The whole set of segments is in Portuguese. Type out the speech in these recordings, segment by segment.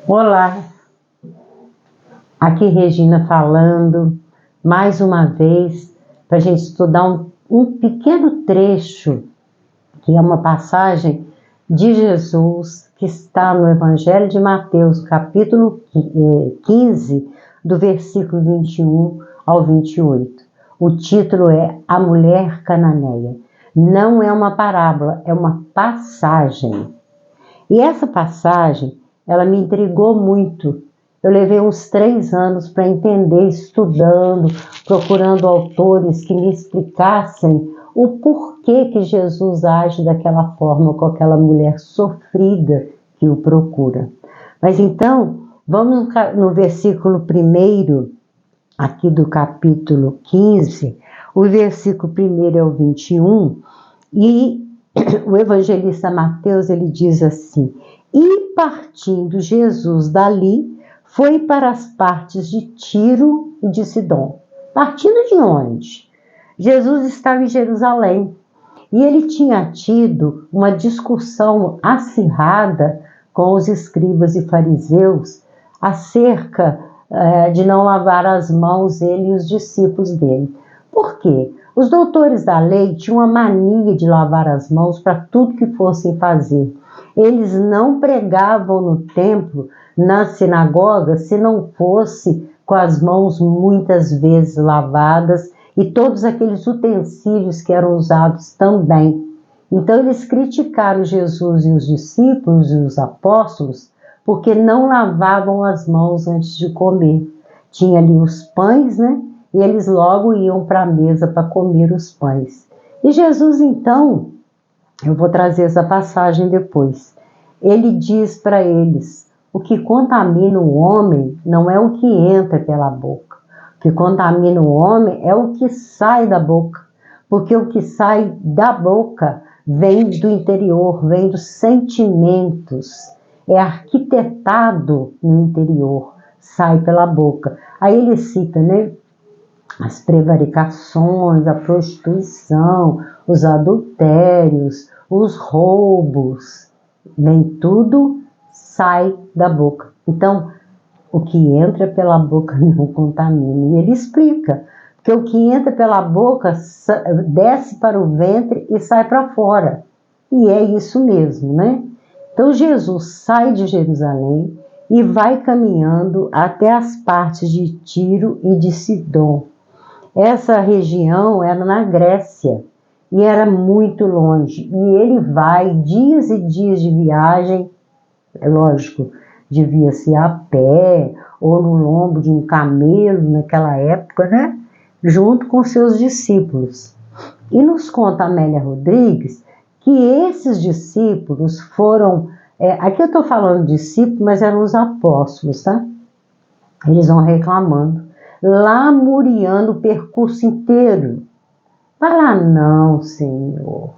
Olá, aqui Regina falando mais uma vez para a gente estudar um pequeno trecho, que é uma passagem de Jesus que está no Evangelho de Mateus, capítulo 15, do versículo 21 ao 28. O título é A Mulher Cananeia. Não é uma parábola, é uma passagem. E essa passagem, ela me intrigou muito. Eu levei uns 3 anos para entender, estudando, procurando autores que me explicassem o porquê que Jesus age daquela forma com aquela mulher sofrida que o procura. Mas então, vamos no versículo 1 aqui do capítulo 15, o versículo 1 é o 21, e o evangelista Mateus, ele diz assim: e partindo Jesus dali, foi para as partes de Tiro e de Sidom. Partindo de onde? Jesus estava em Jerusalém e ele tinha tido uma discussão acirrada com os escribas e fariseus acerca de não lavar as mãos, ele e os discípulos dele. Por quê? Os doutores da lei tinham uma mania de lavar as mãos para tudo que fossem fazer. Eles não pregavam no templo, na sinagoga, se não fosse com as mãos muitas vezes lavadas e todos aqueles utensílios que eram usados também. Então eles criticaram Jesus e os discípulos e os apóstolos porque não lavavam as mãos antes de comer. Tinha ali os pães, né? E eles logo iam para a mesa para comer os pães. E Jesus, então, eu vou trazer essa passagem depois, ele diz para eles: o que contamina o homem não é o que entra pela boca. O que contamina o homem é o que sai da boca. Porque o que sai da boca vem do interior, vem dos sentimentos. É arquitetado no interior, sai pela boca. Aí ele cita, né? As prevaricações, a prostituição, os adultérios, os roubos, nem tudo sai da boca. Então, o que entra pela boca não contamina. E ele explica, porque o que entra pela boca desce para o ventre e sai para fora. E é isso mesmo, né? Então, Jesus sai de Jerusalém e vai caminhando até as partes de Tiro e de Sidom. Essa região era na Grécia e era muito longe. E ele vai dias e dias de viagem, é lógico, devia ser a pé ou no lombo de um camelo naquela época, né? Junto com seus discípulos. E nos conta Amélia Rodrigues que esses discípulos foram, aqui eu estou falando discípulos, mas eram os apóstolos, tá? Eles vão reclamando, lamuriando o percurso inteiro. Vai lá não, Senhor.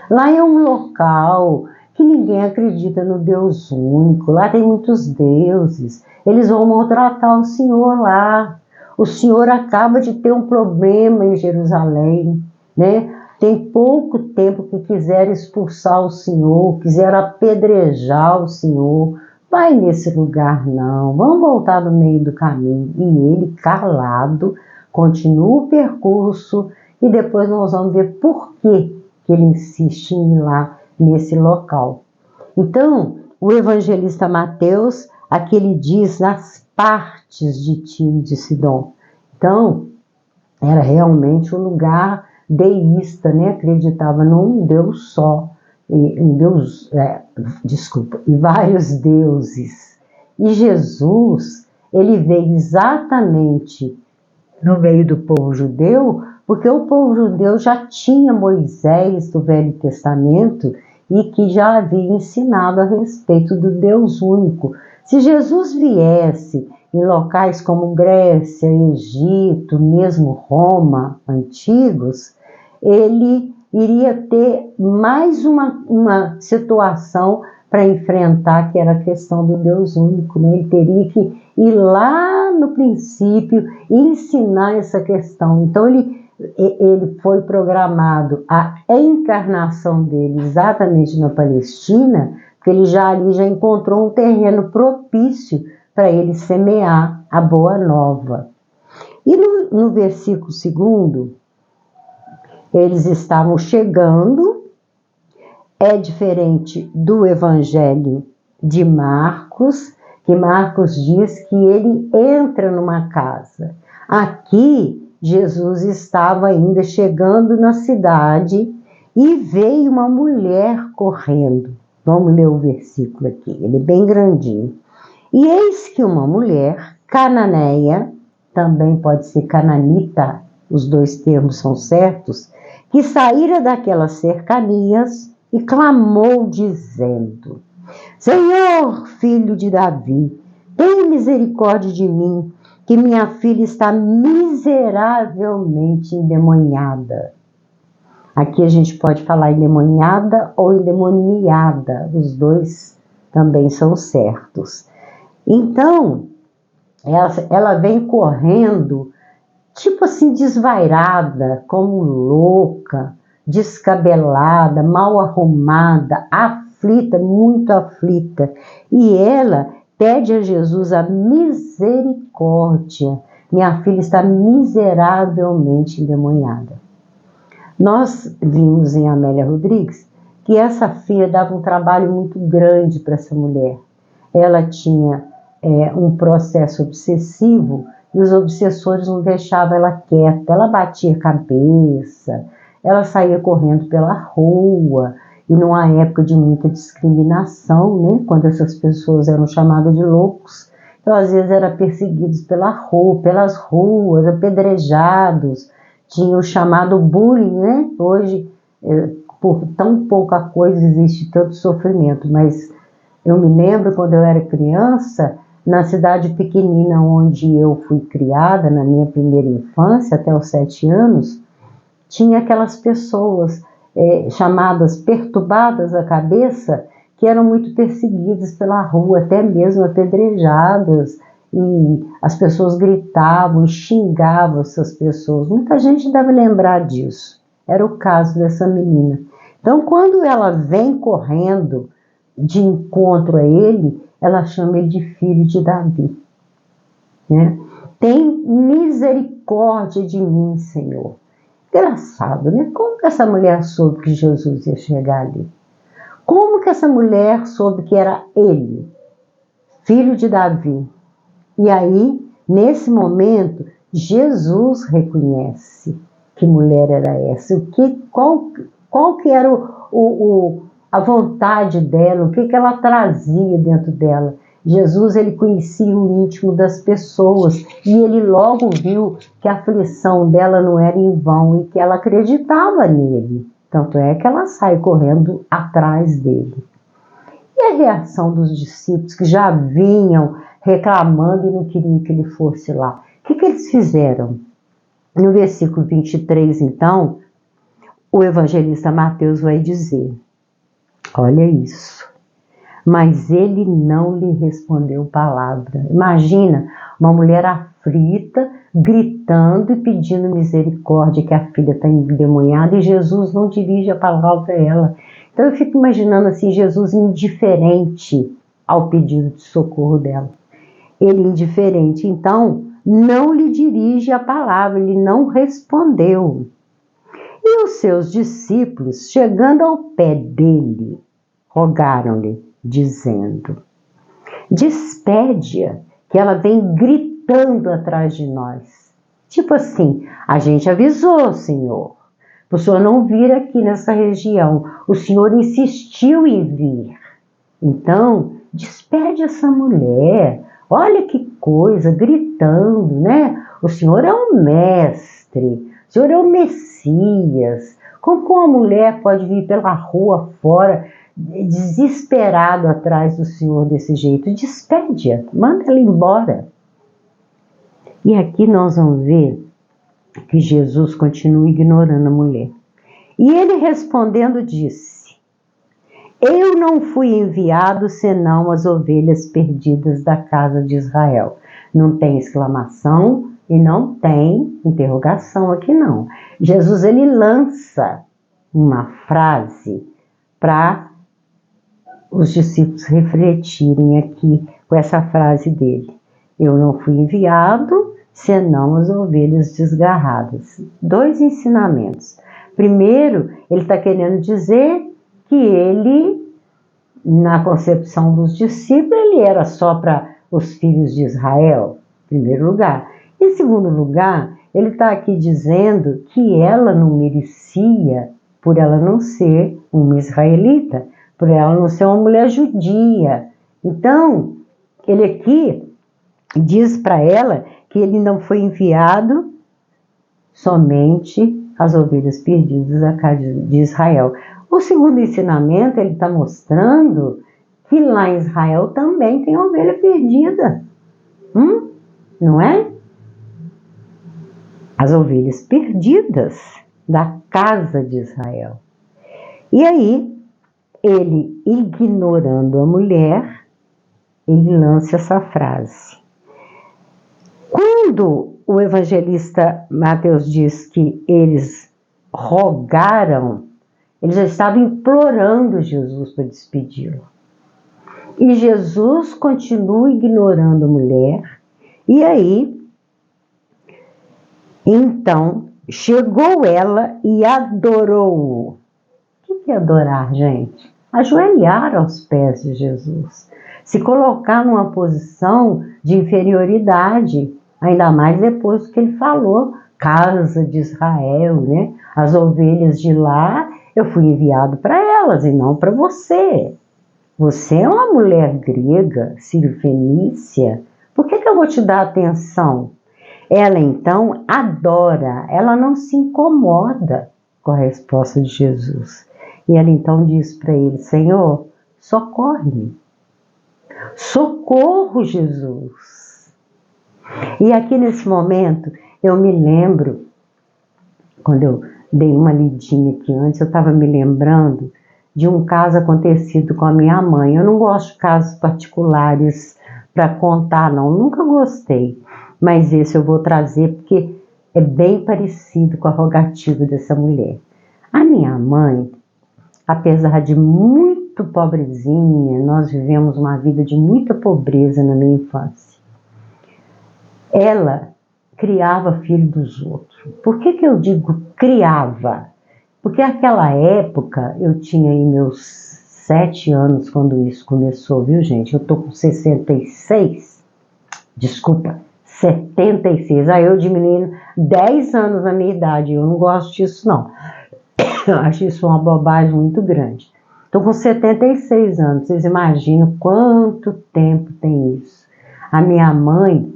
Lá é um local que ninguém acredita no Deus único. Lá tem muitos deuses. Eles vão maltratar o Senhor lá. O Senhor acaba de ter um problema em Jerusalém, né? Tem pouco tempo que quiseram expulsar o Senhor, quiseram apedrejar o Senhor. Vai nesse lugar não, vamos voltar no meio do caminho. E ele, calado, continua o percurso e depois nós vamos ver por que ele insiste em ir lá nesse local. Então, o evangelista Mateus, aqui ele diz nas partes de Tiro e de Sidom. Então, era realmente um lugar deísta, né? Acreditava num Deus só. E vários deuses. E Jesus, ele veio exatamente no meio do povo judeu, porque o povo judeu já tinha Moisés do Velho Testamento e que já havia ensinado a respeito do Deus único. Se Jesus viesse em locais como Grécia, Egito, mesmo Roma, antigos, ele iria ter mais uma situação para enfrentar, que era a questão do Deus único, né? Ele teria que ir lá no princípio e ensinar essa questão. Então ele foi programado, a encarnação dele exatamente na Palestina porque ele ali já encontrou um terreno propício para ele semear a boa nova. E no versículo 2, eles estavam chegando. É diferente do Evangelho de Marcos, que Marcos diz que ele entra numa casa. Aqui, Jesus estava ainda chegando na cidade e veio uma mulher correndo. Vamos ler o versículo aqui, ele é bem grandinho. E eis que uma mulher cananeia, também pode ser cananita, os dois termos são certos, que saíra daquelas cercanias e clamou dizendo: Senhor, filho de Davi, tem misericórdia de mim, que minha filha está miseravelmente endemoniada. Aqui a gente pode falar endemoniada ou endemoniada, os dois também são certos. Então, ela vem correndo, tipo assim, desvairada, como louca, descabelada, mal arrumada, aflita, muito aflita. E ela pede a Jesus a misericórdia. Minha filha está miseravelmente endemoniada. Nós vimos em Amélia Rodrigues que essa filha dava um trabalho muito grande para essa mulher. Ela tinha um processo obsessivo e os obsessores não deixavam ela quieta. Ela batia a cabeça, ela saía correndo pela rua, e numa época de muita discriminação, né, quando essas pessoas eram chamadas de loucos, então às vezes eram perseguidos pelas ruas, apedrejados, tinha o chamado bullying, né? Hoje, por tão pouca coisa existe tanto sofrimento, mas eu me lembro quando eu era criança, na cidade pequenina onde eu fui criada, na minha primeira infância, até os 7 anos, tinha aquelas pessoas chamadas perturbadas da cabeça, que eram muito perseguidas pela rua, até mesmo apedrejadas, e as pessoas gritavam e xingavam essas pessoas. Muita gente deve lembrar disso. Era o caso dessa menina. Então, quando ela vem correndo de encontro a ele, ela chama ele de filho de Davi, né? Tem misericórdia de mim, Senhor. Engraçado, né? Como que essa mulher soube que Jesus ia chegar ali? Como que essa mulher soube que era ele, filho de Davi? E aí, nesse momento, Jesus reconhece que mulher era essa, qual que era a vontade dela, o que ela trazia dentro dela. Jesus, ele conhecia o íntimo das pessoas e ele logo viu que a aflição dela não era em vão e que ela acreditava nele. Tanto é que ela sai correndo atrás dele. E a reação dos discípulos que já vinham reclamando e não queriam que ele fosse lá? O que eles fizeram? No versículo 23, então, o evangelista Mateus vai dizer: olha isso. Mas ele não lhe respondeu palavra. Imagina uma mulher aflita, gritando e pedindo misericórdia, que a filha está endemoniada, e Jesus não dirige a palavra a ela. Então eu fico imaginando assim, Jesus indiferente ao pedido de socorro dela. Ele indiferente, então não lhe dirige a palavra, ele não respondeu. E os seus discípulos, chegando ao pé dele, rogaram-lhe, dizendo: despede-a, que ela vem gritando atrás de nós. Tipo assim, a gente avisou, Senhor, o Senhor não vir aqui nessa região, o Senhor insistiu em vir. Então, despede essa mulher, olha que coisa, gritando, né? O Senhor é um mestre, o Senhor é o Messias. Como uma mulher pode vir pela rua fora, desesperado atrás do Senhor desse jeito? Despede-a, manda ela embora. E aqui nós vamos ver que Jesus continua ignorando a mulher. E ele respondendo disse: eu não fui enviado senão as ovelhas perdidas da casa de Israel. Não tem exclamação e não tem interrogação aqui não. Jesus, ele lança uma frase para os discípulos refletirem aqui com essa frase dele. Eu não fui enviado senão as ovelhas desgarradas. 2 ensinamentos. Primeiro, ele está querendo dizer que ele, na concepção dos discípulos, ele era só para os filhos de Israel, em primeiro lugar. Em segundo lugar, ele está aqui dizendo que ela não merecia, por ela não ser uma israelita, por ela não ser uma mulher judia. Então, ele aqui diz para ela que ele não foi enviado somente às ovelhas perdidas da casa de Israel. O segundo ensinamento, ele está mostrando que lá em Israel também tem ovelha perdida. Não é? As ovelhas perdidas da casa de Israel. E aí, ele, ignorando a mulher, ele lança essa frase. Quando o evangelista Mateus diz que eles rogaram, eles já estavam implorando Jesus para despedi-lo. E Jesus continua ignorando a mulher. E aí, então, chegou ela e adorou-o. O que é adorar, gente? Ajoelhar aos pés de Jesus. Se colocar numa posição de inferioridade, ainda mais depois do que ele falou, casa de Israel, né? As ovelhas de lá, eu fui enviado para elas e não para você. Você é uma mulher grega, sírio-fenícia, por que eu vou te dar atenção? Ela então adora, ela não se incomoda com a resposta de Jesus. E ela então diz para ele, Senhor, socorre-me. Socorro, Jesus. E aqui nesse momento, eu me lembro, quando eu dei uma lidinha aqui antes, eu estava me lembrando de um caso acontecido com a minha mãe. Eu não gosto de casos particulares para contar, não. Nunca gostei. Mas esse eu vou trazer porque é bem parecido com a rogativa dessa mulher. A minha mãe, apesar de muito pobrezinha, nós vivemos uma vida de muita pobreza na minha infância. Ela criava filho dos outros. Por que eu digo criava? Porque naquela época, eu tinha aí meus 7 anos quando isso começou, viu, gente? Eu tô com 76, desculpa, 76. Aí eu diminuindo 10 anos na minha idade. Eu não gosto disso, não. Eu acho isso uma bobagem muito grande. Estou com 76 anos. Vocês imaginam quanto tempo tem isso? A minha mãe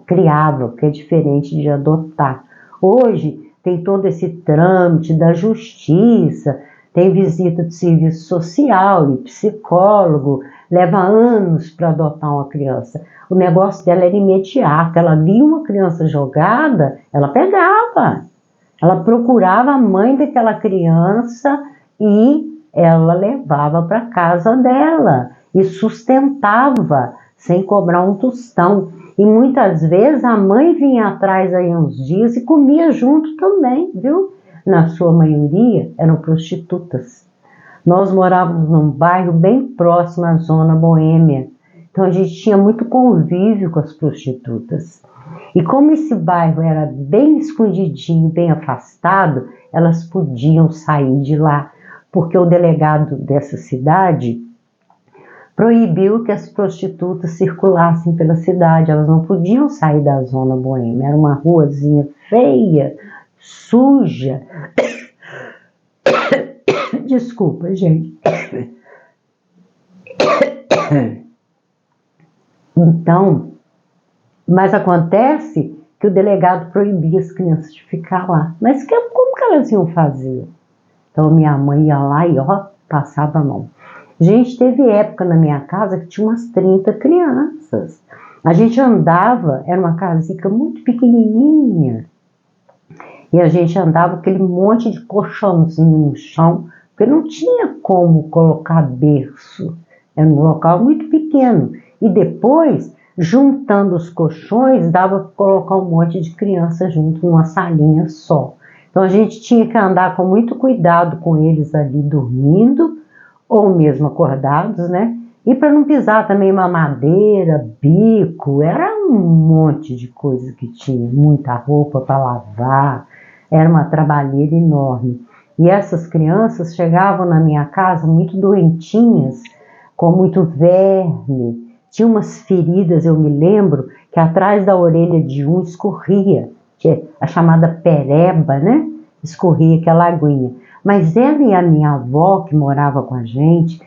criava, que é diferente de adotar. Hoje tem todo esse trâmite da justiça, tem visita de serviço social e psicólogo, leva anos para adotar uma criança. O negócio dela era imediato, ela via uma criança jogada, ela pegava. Ela procurava a mãe daquela criança e ela levava para casa dela e sustentava sem cobrar um tostão. E muitas vezes a mãe vinha atrás aí uns dias e comia junto também, viu? Na sua maioria eram prostitutas. Nós morávamos num bairro bem próximo à zona boêmia. Então a gente tinha muito convívio com as prostitutas. E como esse bairro era bem escondidinho, bem afastado, elas podiam sair de lá, porque o delegado dessa cidade proibiu que as prostitutas circulassem pela cidade, elas não podiam sair da zona boêmia, era uma ruazinha feia, suja. Desculpa, gente. Então, mas acontece que o delegado proibia as crianças de ficar lá. Mas como que elas iam fazer? Então minha mãe ia lá e passava a mão. Gente, teve época na minha casa que tinha umas 30 crianças. A gente andava, era uma casica muito pequenininha. E a gente andava com aquele monte de colchãozinho no chão, porque não tinha como colocar berço. Era um local muito pequeno. E depois, juntando os colchões, dava para colocar um monte de criança junto numa salinha só. Então a gente tinha que andar com muito cuidado com eles ali dormindo, ou mesmo acordados, né? E para não pisar também mamadeira, bico, era um monte de coisa que tinha, muita roupa para lavar, era uma trabalheira enorme. E essas crianças chegavam na minha casa muito doentinhas, com muito verme, tinha umas feridas, eu me lembro, que atrás da orelha de um escorria, que é a chamada pereba, né? Escorria aquela aguinha. Mas ela e a minha avó, que morava com a gente,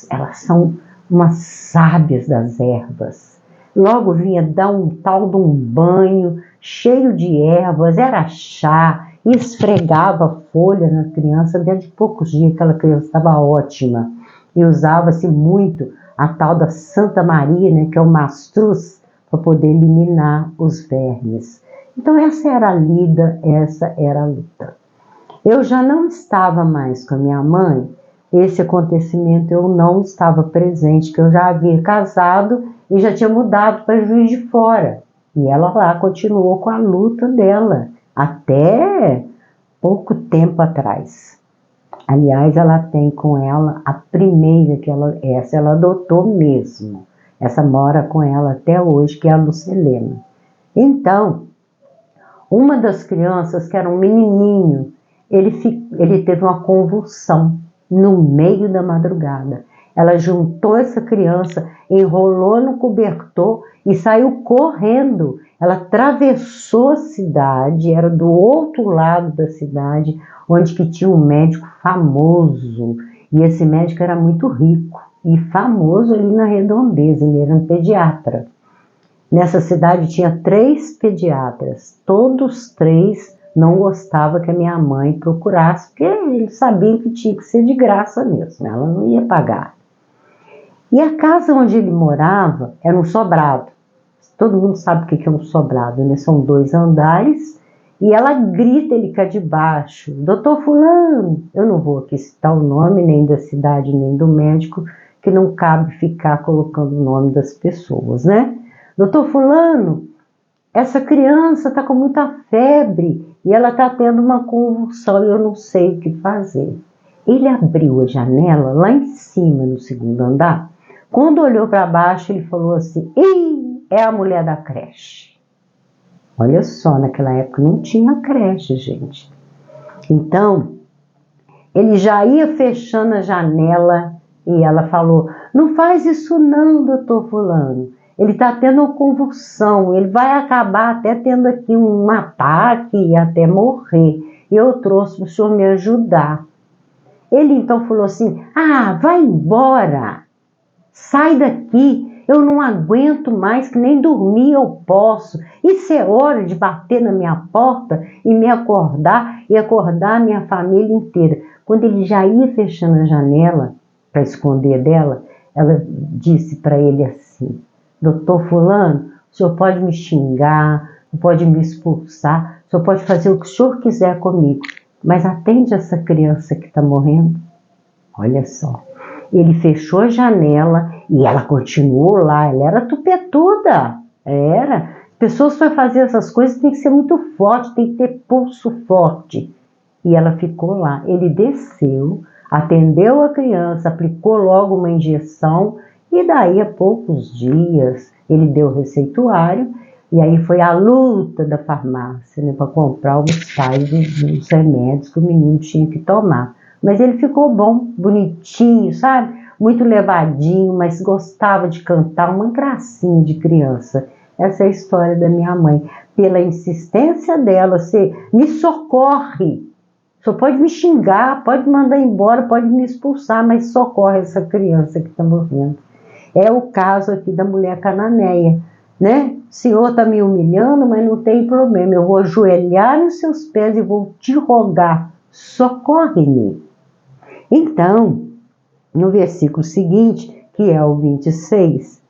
elas são umas sábias das ervas. Logo vinha dar um tal de um banho cheio de ervas, era chá, esfregava folha na criança, dentro de poucos dias aquela criança estava ótima. E usava-se muito a tal da Santa Maria, né, que é o mastruz, para poder eliminar os vermes. Então essa era a lida, essa era a luta. Eu já não estava mais com a minha mãe, esse acontecimento eu não estava presente, que eu já havia casado e já tinha mudado para Juiz de Fora. E ela lá continuou com a luta dela, até pouco tempo atrás. Aliás, ela tem com ela a primeira essa ela adotou mesmo. Essa mora com ela até hoje, que é a Lucelena. Então, uma das crianças, que era um menininho, ele teve uma convulsão no meio da madrugada. Ela juntou essa criança, enrolou no cobertor e saiu correndo. Ela atravessou a cidade, era do outro lado da cidade, onde que tinha um médico famoso. E esse médico era muito rico e famoso ali na Redondeza, ele era um pediatra. Nessa cidade tinha 3 pediatras, todos 3 não gostavam que a minha mãe procurasse, porque eles sabiam que tinha que ser de graça mesmo, ela não ia pagar. E a casa onde ele morava era um sobrado. Todo mundo sabe o que é um sobrado, né? São 2 andares e ela grita, ele cá de baixo: doutor fulano, eu não vou aqui citar o nome nem da cidade nem do médico, que não cabe ficar colocando o nome das pessoas, né? Doutor fulano, essa criança está com muita febre e ela está tendo uma convulsão e eu não sei o que fazer. Ele abriu a janela lá em cima, no 2º andar. Quando olhou para baixo, ele falou assim: ih, é a mulher da creche. Olha só, naquela época não tinha creche, gente. Então, ele já ia fechando a janela e ela falou: não faz isso não, doutor fulano. Ele está tendo uma convulsão, ele vai acabar até tendo aqui um ataque e até morrer. E eu trouxe para o senhor me ajudar. Ele então falou assim: ah, vai embora, sai daqui, eu não aguento mais, que nem dormir eu posso. Isso é hora de bater na minha porta e me acordar e acordar a minha família inteira. Quando ele já ia fechando a janela para esconder dela, ela disse para ele assim: doutor fulano, o senhor pode me xingar, pode me expulsar, o senhor pode fazer o que o senhor quiser comigo, mas atende essa criança que está morrendo. Olha só, ele fechou a janela e ela continuou lá, ela era tupetuda, era. Pessoas para fazer essas coisas tem que ser muito forte, tem que ter pulso forte. E ela ficou lá, ele desceu, atendeu a criança, aplicou logo uma injeção e daí a poucos dias ele deu o receituário e aí foi a luta da farmácia, né, para comprar os tais dos remédios que o menino tinha que tomar. Mas ele ficou bom, bonitinho, sabe? Muito levadinho, mas gostava de cantar, uma gracinha de criança. Essa é a história da minha mãe. Pela insistência dela, você me socorre. Só pode me xingar, pode mandar embora, pode me expulsar, mas socorre essa criança que está morrendo. É o caso aqui da mulher cananeia, né? O senhor está me humilhando, mas não tem problema. Eu vou ajoelhar nos seus pés e vou te rogar. Socorre-me. Então, no versículo seguinte, que é o 26,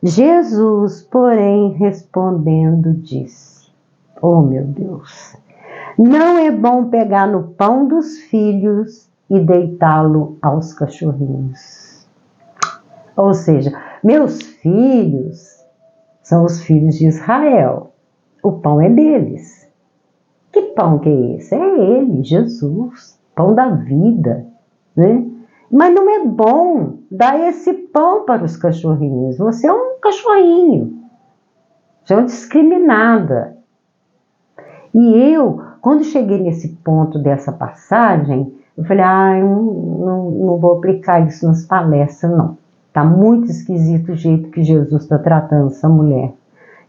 Jesus, porém, respondendo, disse: oh, meu Deus, não é bom pegar no pão dos filhos e deitá-lo aos cachorrinhos. Ou seja, meus filhos são os filhos de Israel. O pão é deles. Que pão que é esse? É ele, Jesus, pão da vida, né? Mas não é bom dar esse pão para os cachorrinhos. Você é um cachorrinho. Você é uma discriminada. E eu, quando cheguei nesse ponto dessa passagem, eu falei, não vou aplicar isso nas palestras, não. Tá muito esquisito o jeito que Jesus está tratando essa mulher.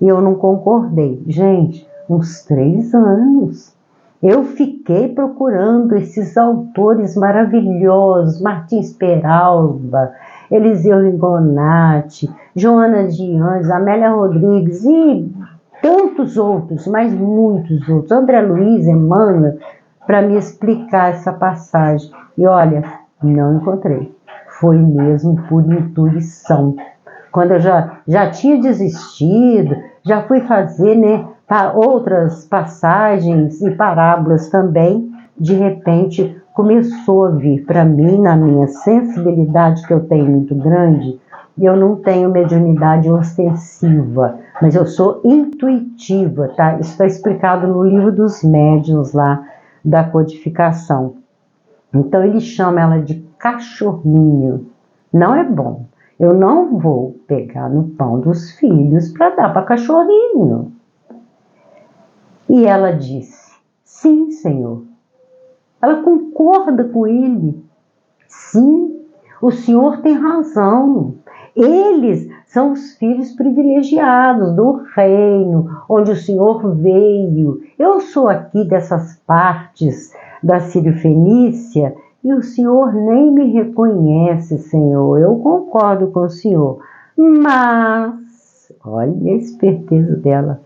E eu não concordei. Gente, uns 3 anos. Eu fiquei procurando esses autores maravilhosos, Martins Peralba, Eliseu Rigonati, Joana de Anjos, Amélia Rodrigues e tantos outros, mas muitos outros, André Luiz, Emmanuel, para me explicar essa passagem. E olha, não encontrei. Foi mesmo por intuição. Quando eu já tinha desistido, já fui fazer, né, outras passagens e parábolas também, de repente começou a vir para mim, na minha sensibilidade que eu tenho muito grande. Eu não tenho mediunidade ostensiva, mas eu sou intuitiva, tá? Isso está explicado no livro dos médiuns lá da codificação. Então ele chama ela de cachorrinho. Não é bom. Eu não vou pegar no pão dos filhos para dar para cachorrinho. E ela disse, sim, Senhor. Ela concorda com ele. Sim, o Senhor tem razão. Eles são os filhos privilegiados do reino, onde o Senhor veio. Eu sou aqui dessas partes da Sírio-Fenícia e o Senhor nem me reconhece, Senhor. Eu concordo com o Senhor. Mas, olha a esperteza dela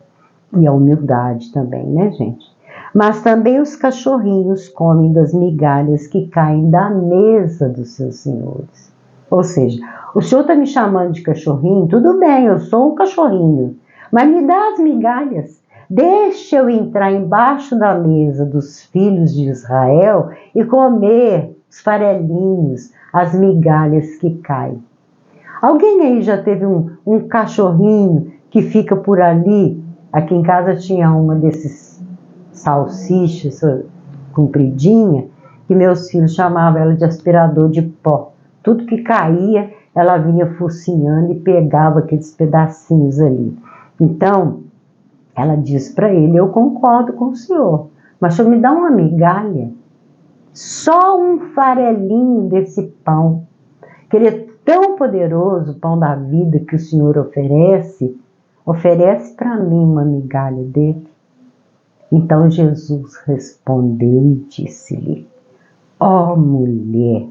e a humildade também, né, gente? Mas também os cachorrinhos comem das migalhas que caem da mesa dos seus senhores. Ou seja, o senhor está me chamando de cachorrinho? Tudo bem, eu sou um cachorrinho. Mas me dá as migalhas. Deixa eu entrar embaixo da mesa dos filhos de Israel e comer os farelinhos, as migalhas que caem. Alguém aí já teve um cachorrinho que fica por ali? Aqui em casa tinha uma desses salsichas compridinha, que meus filhos chamavam ela de aspirador de pó. Tudo que caía, ela vinha focinhando e pegava aqueles pedacinhos ali. Então, ela disse para ele, eu concordo com o senhor, mas o senhor me dá uma migalha, só um farelinho desse pão, que ele é tão poderoso, o pão da vida que o senhor oferece para mim uma migalha dele. Então Jesus respondeu e disse-lhe, ó mulher,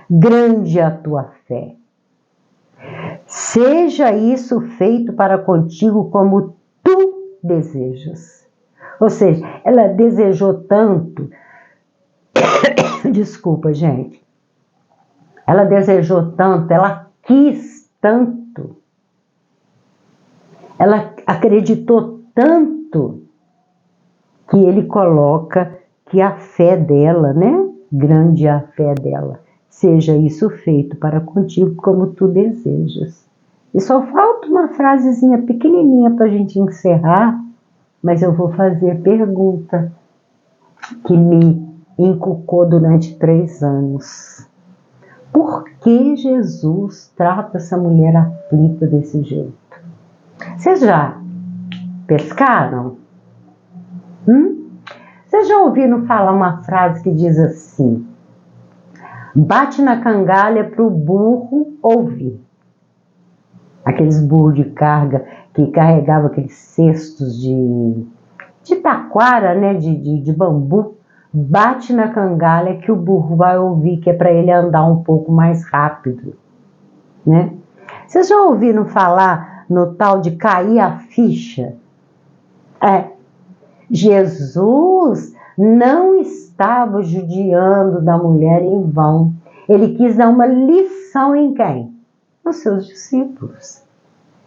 grande é a tua fé. Seja isso feito para contigo como tu desejas. Ou seja, ela desejou tanto, desculpa, gente, ela desejou tanto, ela quis tanto, ela acreditou tanto, que ele coloca que a fé dela, né? Grande é a fé dela. Seja isso feito para contigo como tu desejas. E só falta uma frasezinha pequenininha para a gente encerrar, mas eu vou fazer pergunta que me encucou durante 3 anos. Por que Jesus trata essa mulher aflita desse jeito? Vocês já pescaram? Vocês já ouviram falar uma frase que diz assim, bate na cangalha para o burro ouvir. Aqueles burros de carga que carregavam aqueles cestos de taquara, né, de bambu, bate na cangalha que o burro vai ouvir, que é para ele andar um pouco mais rápido, né? Vocês já ouviram falar no tal de cair a ficha? Jesus não estava judiando da mulher em vão. Ele quis dar uma lição em quem? Nos seus discípulos,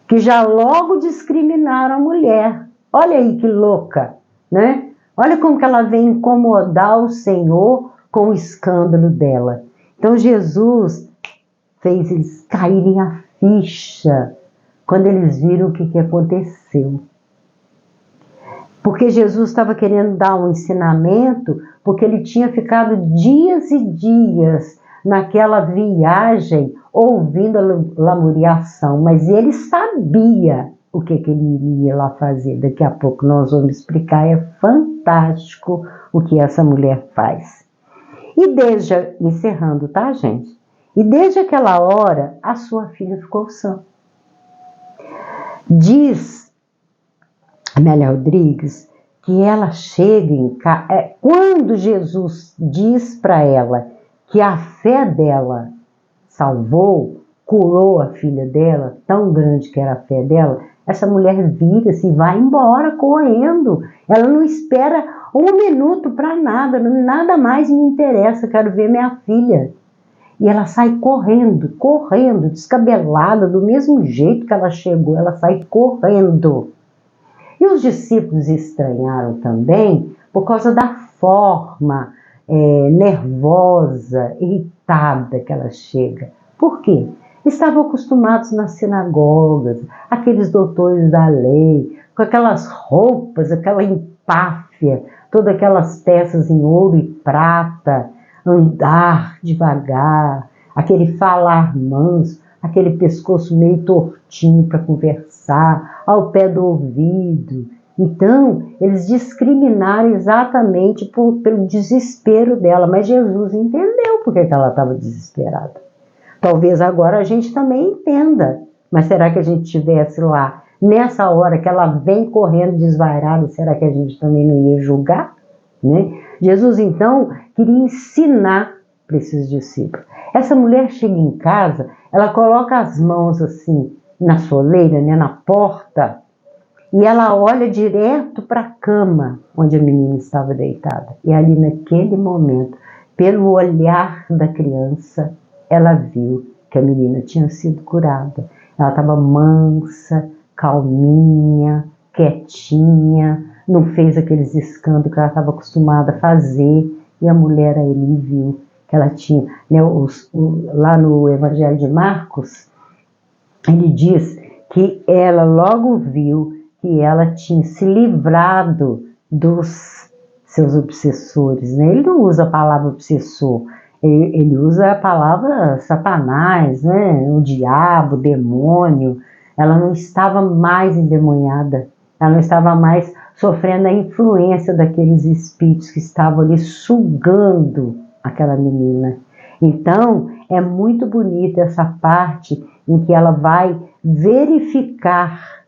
que já logo discriminaram a mulher. Olha aí que louca, né? Olha como que ela vem incomodar o Senhor com o escândalo dela. Então Jesus fez eles caírem a ficha quando eles viram o que aconteceu. Porque Jesus estava querendo dar um ensinamento, porque ele tinha ficado dias e dias naquela viagem ouvindo a lamuriação, mas ele sabia o que ele iria lá fazer. Daqui a pouco nós vamos explicar, é fantástico o que essa mulher faz. E encerrando, tá, gente? E desde aquela hora, a sua filha ficou sã. Diz Amélia Rodrigues que ela chega em casa, quando Jesus diz para ela que a fé dela salvou, curou a filha dela, tão grande que era a fé dela, essa mulher vira-se e vai embora correndo. Ela não espera um minuto para nada, nada mais me interessa, quero ver minha filha. E ela sai correndo, descabelada, do mesmo jeito que ela chegou, ela sai correndo. E os discípulos estranharam também por causa da forma nervosa, irritada que ela chega. Por quê? Estavam acostumados nas sinagogas, aqueles doutores da lei, com aquelas roupas, aquela empáfia, todas aquelas peças em ouro e prata, andar devagar, aquele falar manso, aquele pescoço meio tortinho para conversar, ao pé do ouvido. Então, eles discriminaram exatamente pelo desespero dela, mas Jesus entendeu por que ela estava desesperada. Talvez agora a gente também entenda, mas será que a gente estivesse lá, nessa hora que ela vem correndo desvairada, será que a gente também não ia julgar? Né? Jesus, então, queria ensinar para esses discípulos. Essa mulher chega em casa, ela coloca as mãos assim na soleira, né, na porta, e ela olha direto para a cama onde a menina estava deitada. E ali naquele momento, pelo olhar da criança, ela viu que a menina tinha sido curada. Ela estava mansa, calminha, quietinha, não fez aqueles escândalos que ela estava acostumada a fazer. E a mulher aí viu que ela tinha, né, lá no Evangelho de Marcos, ele diz que ela logo viu que ela tinha se livrado dos seus obsessores, né? Ele não usa a palavra obsessor, ele usa a palavra Satanás, né? O diabo, o demônio. Ela não estava mais endemoniada, ela não estava mais sofrendo a influência daqueles espíritos que estavam ali sugando aquela menina. Então, é muito bonita essa parte em que ela vai verificar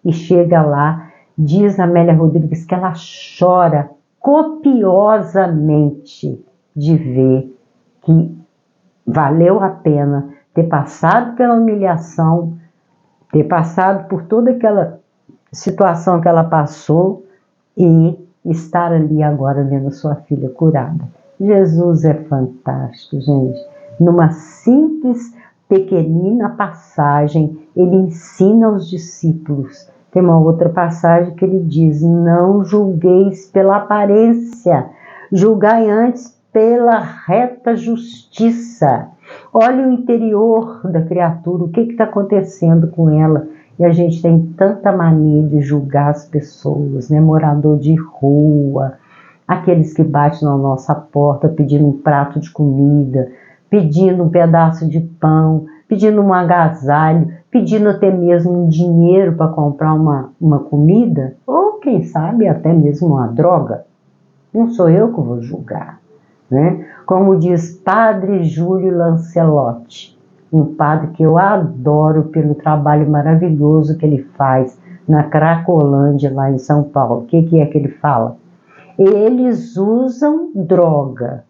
e chega lá, diz Amélia Rodrigues que ela chora copiosamente de ver que valeu a pena ter passado pela humilhação, ter passado por toda aquela situação que ela passou e estar ali agora vendo sua filha curada. Jesus é fantástico, gente. Numa simples, pequenina passagem, ele ensina aos discípulos. Tem uma outra passagem que ele diz: não julgueis pela aparência, julgai antes pela reta justiça. Olha o interior da criatura, o que está acontecendo com ela. E a gente tem tanta mania de julgar as pessoas, né? Morador de rua, aqueles que batem na nossa porta pedindo um prato de comida, pedindo um pedaço de pão, pedindo um agasalho, pedindo até mesmo um dinheiro para comprar uma comida, ou quem sabe até mesmo uma droga. Não sou eu que vou julgar, né? Como diz Padre Júlio Lancelotti, um padre que eu adoro pelo trabalho maravilhoso que ele faz na Cracolândia, lá em São Paulo. O que é que ele fala? Eles usam droga,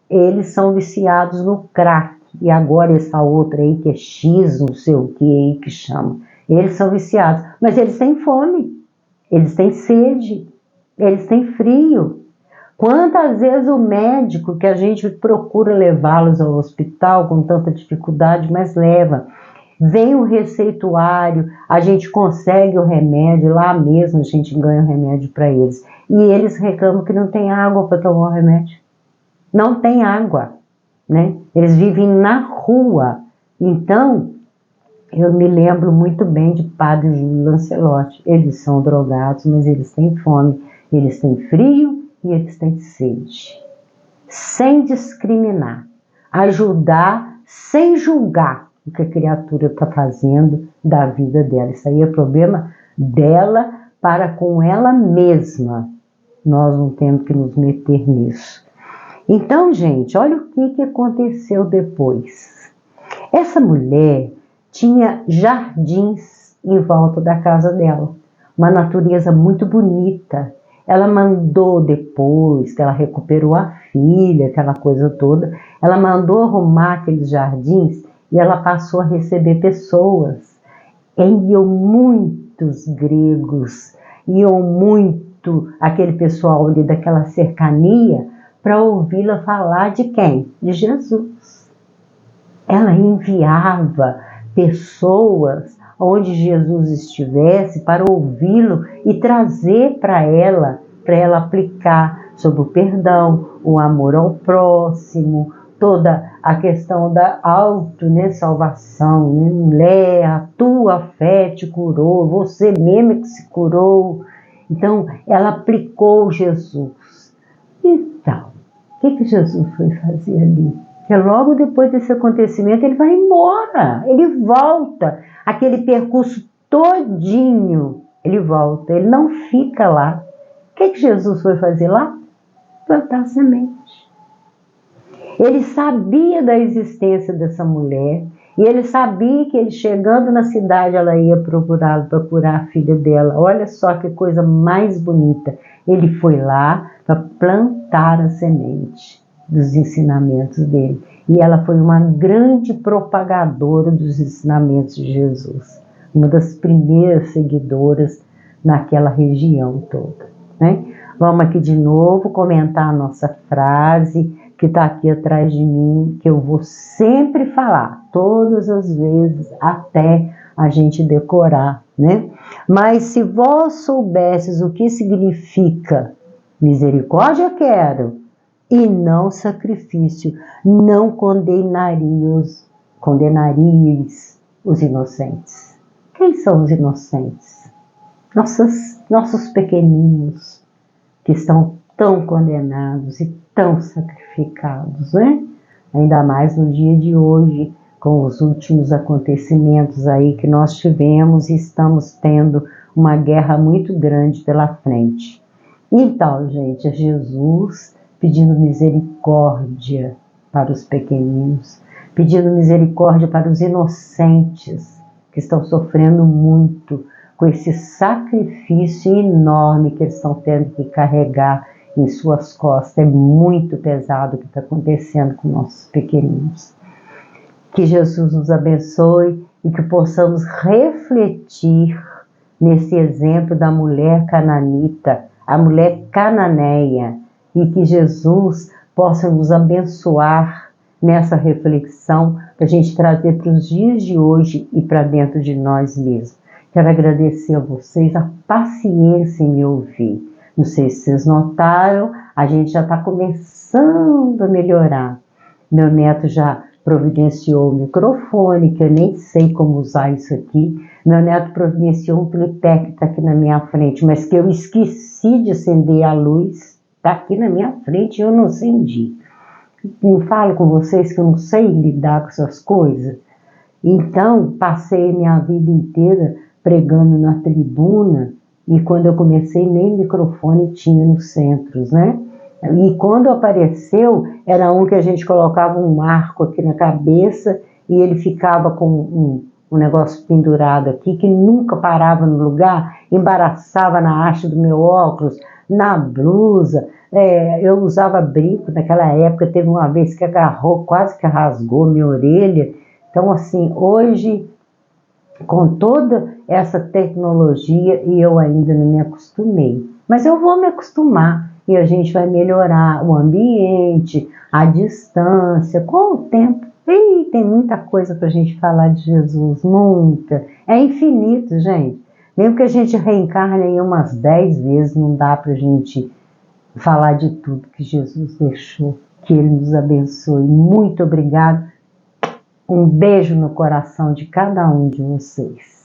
eles são viciados no crack, e agora essa outra aí que é X, não sei o que aí que chama, eles são viciados, mas eles têm fome, eles têm sede, eles têm frio. Quantas vezes o médico que a gente procura levá-los ao hospital com tanta dificuldade, mas leva, vem o receituário, a gente consegue o remédio, lá mesmo a gente ganha o remédio para eles. E eles reclamam que não tem água para tomar o remédio. Não tem água, né? Eles vivem na rua. Então, eu me lembro muito bem de Padre Júlio Lancelotti. Eles são drogados, mas eles têm fome, eles têm frio e eles têm sede. Sem discriminar. ajudar sem julgar o que a criatura está fazendo da vida dela. Isso aí é problema dela para com ela mesma. Nós não temos que nos meter nisso. Então, gente, olha o que aconteceu depois. Essa mulher tinha jardins em volta da casa dela, uma natureza muito bonita. Ela mandou, depois que ela recuperou a filha, aquela coisa toda, ela mandou arrumar aqueles jardins e ela passou a receber pessoas. Iam muitos gregos, iam muito aquele pessoal ali daquela cercania para ouvi-la falar de quem? De Jesus. Ela enviava pessoas onde Jesus estivesse para ouvi-lo e trazer para ela aplicar sobre o perdão, o amor ao próximo, toda a questão da salvação, né? Mulher, a tua fé te curou, você mesmo que se curou. Então, ela aplicou Jesus. Então, o que Jesus foi fazer ali? Porque logo depois desse acontecimento, ele vai embora, ele volta. Aquele percurso todinho, ele volta, ele não fica lá. O que Jesus foi fazer lá? Plantar semente. Ele sabia da existência dessa mulher, e ele sabia que ele chegando na cidade, ela ia procurá-lo para curar a filha dela. Olha só que coisa mais bonita. Ele foi lá para plantar a semente dos ensinamentos dele. E ela foi uma grande propagadora dos ensinamentos de Jesus. Uma das primeiras seguidoras naquela região toda, né? Vamos aqui de novo comentar a nossa frase que está aqui atrás de mim, que eu vou sempre falar, todas as vezes, até a gente decorar, né? Mas se vós soubesses o que significa misericórdia quero, e não sacrifício, não condenaríeis os inocentes. Quem são os inocentes? Nossos pequeninos, que estão tão condenados e tão sacrificados, né? Ainda mais no dia de hoje, com os últimos acontecimentos aí que nós tivemos e estamos tendo uma guerra muito grande pela frente. Então, gente, é Jesus pedindo misericórdia para os pequeninos, pedindo misericórdia para os inocentes que estão sofrendo muito com esse sacrifício enorme que eles estão tendo que carregar em suas costas. É muito pesado o que está acontecendo com nossos pequeninos. Que Jesus nos abençoe e que possamos refletir nesse exemplo da mulher cananita, a mulher cananeia, e que Jesus possa nos abençoar nessa reflexão para a gente trazer para os dias de hoje e para dentro de nós mesmos. Quero agradecer a vocês a paciência em me ouvir. Não sei se vocês notaram, a gente já está começando a melhorar. Meu neto já providenciou o microfone, que eu nem sei como usar isso aqui. Meu neto providenciou um tripé que está aqui na minha frente, mas que eu esqueci de acender a luz. Está aqui na minha frente e eu não acendi. Não falo com vocês que eu não sei lidar com essas coisas. Então, passei minha vida inteira pregando na tribuna e quando eu comecei nem microfone tinha nos centros, né? E quando apareceu, era um que a gente colocava um marco aqui na cabeça e ele ficava com um negócio pendurado aqui que nunca parava no lugar, embaraçava na haste do meu óculos, na blusa. Eu usava brinco naquela época, teve uma vez que agarrou, quase que rasgou minha orelha. Então, assim, hoje, com toda essa tecnologia, e eu ainda não me acostumei, mas eu vou me acostumar e a gente vai melhorar o ambiente, a distância, com o tempo. E tem muita coisa para a gente falar de Jesus, muita. É infinito, gente. Mesmo que a gente reencarne aí umas 10 vezes, não dá para a gente falar de tudo que Jesus deixou. Que Ele nos abençoe. Muito obrigado. Um beijo no coração de cada um de vocês.